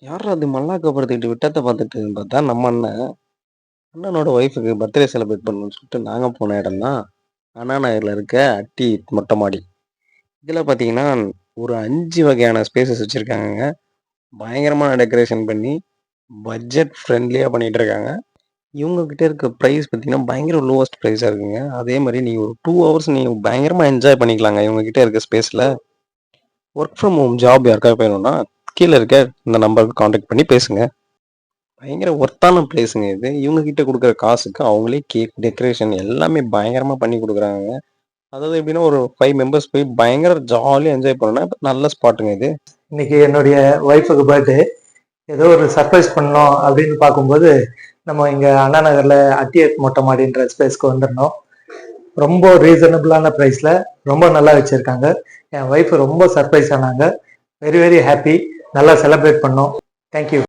யார்ரா அது மல்லாக்கப்படுத்திக்கிட்டு விட்டத்த பார்த்துட்டுன்னு பார்த்தா, நம்ம அண்ணன். அண்ணனோட ஒய்ஃப்‌க்கு பர்த்டே செலிப்ரேட் பண்ணணும்னு சொல்லிட்டு நாங்க போன இடம் தான், அண்ணா நகர்ல இருக்க அட்டி மொட்டை மாடி. இதில பார்த்தீங்கன்னா, ஒரு 5 வகையான ஸ்பேஸஸ் வச்சிருக்காங்கங்க. பயங்கரமான டெக்கரேஷன் பண்ணி, பட்ஜெட் ஃப்ரெண்ட்லியா பண்ணிட்டு இருக்காங்க. இவங்க கிட்ட இருக்க பிரைஸ் பார்த்தீங்கன்னா, பயங்கர லோவஸ்ட் பிரைஸா இருக்குங்க. அதே மாரி நீங்க ஒரு 2 ஹவர்ஸ் நீங்க பயங்கரமா என்ஜாய் பண்ணிக்கலாங்க, இவங்க கிட்ட இருக்க ஸ்பேஸ்ல. வொர்க் ஃப்ரம் ஹோம் ஜாப் யாருக்காவது வேணும்னா, கீழ இருக்க இந்த நம்பருக்கு கான்டாக்ட் பண்ணி பேசுங்க. பயங்கர ஒர்த்தான பிளேஸுங்க இது. இவங்க கிட்ட குடுக்குற காசுக்கு அவங்களே கேக், டெக்கரேஷன் எல்லாமே பயங்கரமா பண்ணி குடுக்குறாங்கங்க. அதாவது எப்படின்னா, ஒரு 5 மெம்பர்ஸ் போய் பயங்கர ஜாலியா என்ஜாய் பண்ணணும்னா, நல்ல ஸ்பாட்டுங்க இது. இன்னைக்கு என்னுடைய ஒய்ஃபுக்கு பர்த்டே. ஏதோ ஒரு சர்ப்ரைஸ் பண்ணோம் அப்படின்னு பார்க்கும்போது, நம்ம இங்க அண்ணா நகர்ல அட்டியட் மொட்டை மாடின்ற ஸ்பேஸ்க்கு வந்திருந்தோம். ரொம்ப ரீசனபிளான பிரைஸ்ல ரொம்ப நல்லா வச்சிருக்காங்க. என் ஒய்ஃப் ரொம்ப சர்ப்ரைஸ் ஆனாங்க. Very very happy. நல்லா செலிப்ரேட் பண்ணோம். தேங்க்யூ.